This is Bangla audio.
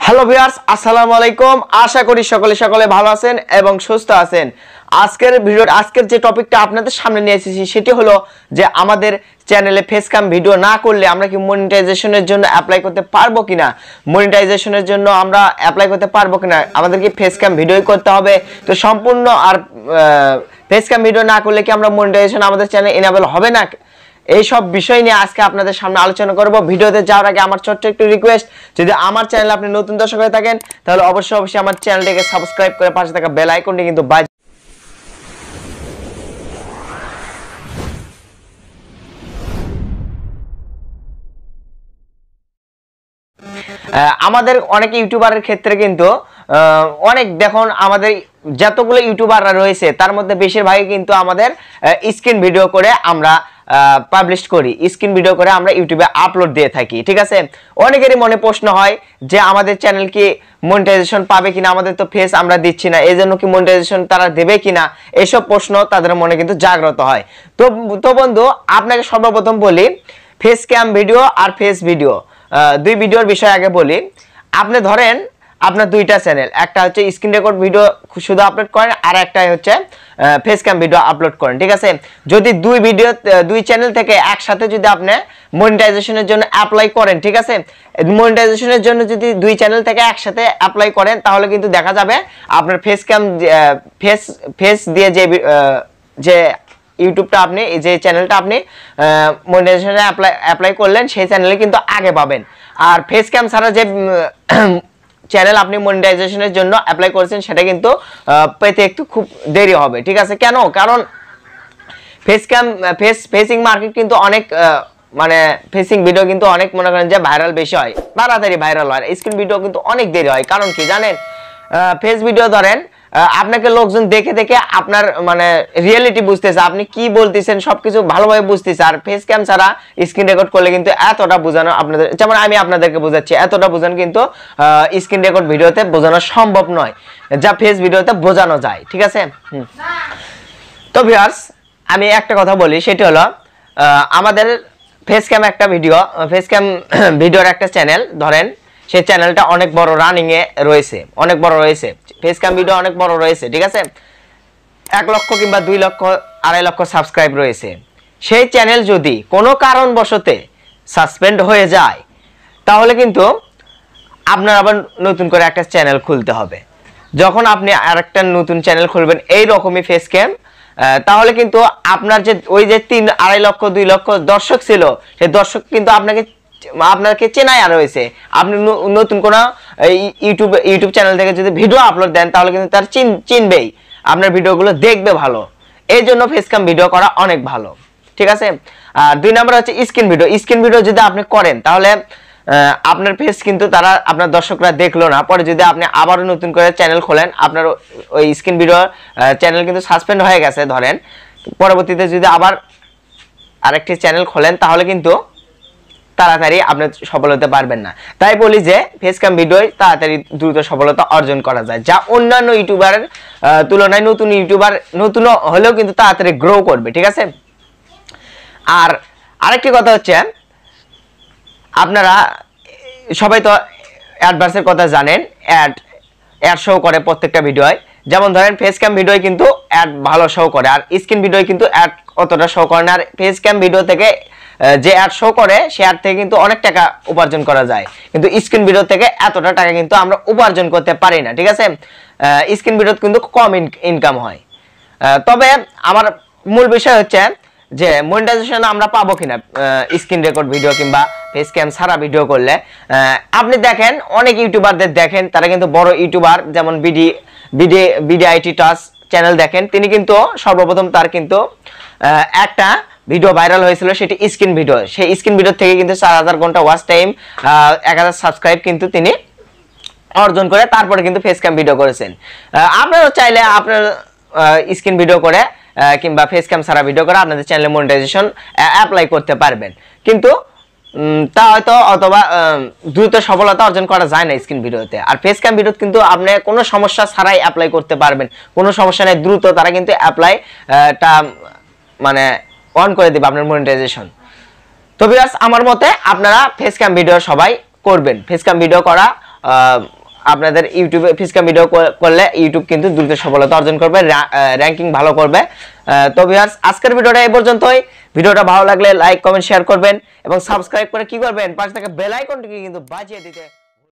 হ্যালো ভিউয়ার্স, আসসালামু আলাইকুম। আশা করি সকলে ভালো আছেন এবং সুস্থ আছেন। আজকের যে টপিকটা আপনাদের সামনে নিয়ে এসেছি সেটি হলো যে আমাদের চ্যানেলে ফেসক্যাম ভিডিও না করলে আমরা কি মনিটাইজেশনের জন্য অ্যাপ্লাই করতে পারবো কিনা, মনিটাইজেশনের জন্য আমরা অ্যাপ্লাই করতে পারবো কিনা, আমাদের কি ফেসক্যাম ভিডিওই করতে হবে। তো সম্পূর্ণ আর ফেসক্যাম ভিডিও না করলে কি আমরা মনিটাইজেশন আমাদের চ্যানেলে এনাবেল হবে না, এই সব বিষয় নিয়ে আজকে আপনাদের সামনে আলোচনা করব। ভিডিওতে যাওয়ার আগে আমার ছোট্ট একটু রিকোয়েস্ট, যদি আমার চ্যানেলে আপনি নতুন দর্শক হয়ে থাকেন তাহলে অবশ্যই আমার চ্যানেলটিকে সাবস্ক্রাইব করে পাশে থাকা বেল আইকনটি কিন্তু আমাদের অনেক ইউটিউবারের ক্ষেত্রে কিন্তু অনেক দেখুন আমাদের যতগুলো ইউটিউবাররা রয়েছে তার মধ্যে বেশিরভাগই কিন্তু আমাদের স্ক্রিন ভিডিও করে আমরা পাবলিশ করি, স্ক্রিন ভিডিও করে আমরা ইউটিউবে আপলোড দিয়ে থাকি। ঠিক আছে, অনেকেরই মনে প্রশ্ন হয় যে আমাদের চ্যানেল কি মনিটাইজেশন পাবে কিনা, আমাদের তো ফেস আমরা দিচ্ছি না, এই জন্য কি মনিটাইজেশন তারা দেবে কিনা, এইসব প্রশ্ন তাদের মনে কিন্তু জাগ্রত হয়। তো বন্ধু, আপনাকে সর্বপ্রথম বলি ফেস ক্যাম ভিডিও আর ফেস ভিডিও দুই ভিডিওর বিষয় আগে বলি। আপনি ধরেন আপনার দুইটা চ্যানেল, একটা হচ্ছে স্ক্রিন রেকর্ড ভিডিও শুধু আপলোড করেন আর একটাই হচ্ছে ফেস ক্যাম ভিডিও আপলোড করেন। ঠিক আছে, যদি দুই চ্যানেল থেকে একসাথে যদি আপনি মনিটাইজেশনের জন্য অ্যাপ্লাই করেন, ঠিক আছে, মনিটাইজেশনের জন্য যদি দুই চ্যানেল থেকে একসাথে অ্যাপ্লাই করেন তাহলে কিন্তু দেখা যাবে আপনার ফেস ক্যাম ফেস দিয়ে যে ইউটিউবটা আপনি যে চ্যানেলটা আপনি মনিটাইজেশনে অ্যাপ্লাই করলেন সেই চ্যানেলে কিন্তু আগে পাবেন। আর ফেস ক্যাম ছাড়া যে চ্যানেল আপনি মনিটাইজেশনের জন্য অ্যাপ্লাই করেছেন সেটা কিন্তু পেতে একটু খুব দেরি হবে। ঠিক আছে, কেন? কারণ ফেসিং মার্কেট কিন্তু অনেক মানে ফেসিং ভিডিও কিন্তু অনেক মনে করেন যে ভাইরাল বেশি হয়, তাড়াতাড়ি ভাইরাল হয়। স্ক্রিন ভিডিও কিন্তু অনেক দেরি হয়। কারণ কি জানেন, ফেস ভিডিও ধরেন আপনাকে লোকজন দেখে দেখে আপনার মানে রিয়েলিটি বুঝতেছে, আপনি কি বলতেছেন সবকিছু ভালোভাবে বুঝতেছে। আর ফেস ক্যাম ছাড়া স্ক্রিন রেকর্ড করলে কিন্তু এতটা বোঝানো আপনাদের, যেমন আমি আপনাদেরকে বোঝাচ্ছি, এতটা বোঝানো কিন্তু স্ক্রিন রেকর্ড ভিডিওতে বোঝানো সম্ভব নয় যা ফেস ভিডিওতে বোঝানো যায়। ঠিক আছে, তো ভিউয়ার্স আমি একটা কথা বলি, সেটা হলো আমাদের ফেস ক্যাম ভিডিওর একটা চ্যানেল ধরেন, সেই চ্যানেলটা অনেক বড় রানিং এ রয়েছে, অনেক বড় রয়েছে, ফেস ক্যাম ভিডিও অনেক বড় রয়েছে। ঠিক আছে, 1 লক্ষ কিংবা 2 লক্ষ 2.5 লক্ষ সাবস্ক্রাইব রয়েছে। সেই চ্যানেল যদি কোনো কারণবশতে সাসপেন্ড হয়ে যায় তাহলে কিন্তু আপনার আবার নতুন করে একটা চ্যানেল খুলতে হবে। যখন আপনি আরেকটা নতুন চ্যানেল খুলবেন এই রকমই ফেস ক্যাম, তাহলে কিন্তু আপনার যে ওই যে 2.5 লক্ষ 2 লক্ষ দর্শক ছিল সেই দর্শক কিন্তু আপনাকে চেনাই আর রয়েছে। আপনি নতুন কোনো ইউটিউব চ্যানেল থেকে যদি ভিডিও আপলোড দেন তাহলে কিন্তু তার চিনবেই, আপনার ভিডিওগুলো দেখবে ভালো। এই জন্য ফেসক্যাম ভিডিও করা অনেক ভালো। ঠিক আছে, আর 2 নম্বর হচ্ছে স্ক্রিন ভিডিও যদি আপনি করেন তাহলে আপনার ফেস কিন্তু আপনার দর্শকরা দেখলো না, পরে যদি আপনি আবারও নতুন করে চ্যানেল খোলেন, আপনার ওই স্ক্রিন ভিডিও চ্যানেল কিন্তু সাসপেন্ড হয়ে গেছে ধরেন, পরবর্তীতে যদি আবার আরেকটি চ্যানেল খোলেন তাহলে কিন্তু তাড়াতাড়ি আপনি সফল হতে পারবেন না। তাই বলি যে ফেসক্যাম ভিডিও তাড়াতাড়ি দ্রুত সফলতা অর্জন করা যায়, যা অন্যান্য ইউটিউবারের তুলনায় নতুন ইউটিউবার নতুন হলেও কিন্তু তাড়াতাড়ি গ্রো করবে। ঠিক আছে, আর আরেকটি কথা হচ্ছে, আপনারা সবাই তো অ্যাডভান্সের কথা জানেন, অ্যাড শো করে প্রত্যেকটা ভিডিওয়। যেমন ধরেন ফেসক্যাম ভিডিও কিন্তু অ্যাড ভালো শো করে, আর স্ক্রিন ভিডিও কিন্তু অ্যাড অতটা শো করে না। আর ফেসক্যাম ভিডিও থেকে যে অ্যাড শো করে সে অ্যাড থেকে কিন্তু অনেক টাকা উপার্জন করা যায়, কিন্তু স্ক্রিন ভিডিও থেকে এতটা টাকা কিন্তু আমরা উপার্জন করতে পারি না। ঠিক আছে, স্ক্রিন ভিডিও কিন্তু কম ইনকাম হয়। তবে আমার মূল বিষয় হচ্ছে যে মনিটাইজেশন আমরা পাবো কিনা স্ক্রিন রেকর্ড ভিডিও কিংবা ফেস ক্যাম ছাড়া ভিডিও করলে। আপনি দেখেন অনেক ইউটিউবারদের দেখেন, তারা কিন্তু বড় ইউটিউবার, যেমন বিডিআইটি টাচ চ্যানেল দেখেন, তিনি কিন্তু সর্বপ্রথম তার কিন্তু একটা ভিডিও ভাইরাল হয়েছিল, সেটি স্ক্রিন ভিডিও। সেই স্ক্রিন ভিডিও থেকে কিন্তু 4000 ঘন্টা ওয়াচ টাইম, 1000 সাবস্ক্রাইব কিন্তু তিনি অর্জন করে তারপরে কিন্তু ফেস ক্যাম ভিডিও করেছেন। আপনারা চাইলে আপনার স্ক্রিন ভিডিও করে কিংবা ফেস ক্যাম ছাড়া ভিডিও করে আপনাদের চ্যানেলে মনিটাইজেশন অ্যাপ্লাই করতে পারবেন, কিন্তু তা হয়তো অথবা দ্রুত সফলতা অর্জন করা যায় না স্ক্রিন ভিডিওতে। আর ফেস ক্যাম ভিডিও কিন্তু আপনি কোনো সমস্যা ছাড়াই অ্যাপ্লাই করতে পারবেন, কোনো সমস্যা নেই, দ্রুত তারা কিন্তু অ্যাপ্লাইটা মানে অন করে দিবে আপনার মনিটাইজেশন। তো ভিউয়ার্স আমার মতে আপনারা ফেস ক্যাম ভিডিও সবাই করবেন। ফেস ক্যাম ভিডিও করা আপনাদের ইউটিউবে ফিসকাম ভিডিও করলে ইউটিউব কিন্তু দ্রুত সফলতা অর্জন করবে, র্যাঙ্কিং ভালো করবে। তো ভিউয়ার্স আজকের ভিডিওটা এই পর্যন্তই। ভিডিওটা ভালো লাগলে লাইক কমেন্ট শেয়ার করবেন এবং সাবস্ক্রাইব করে কি করবেন, পাশে থাকা বেল আইকনটিকে কিন্তু বাজিয়ে দিতে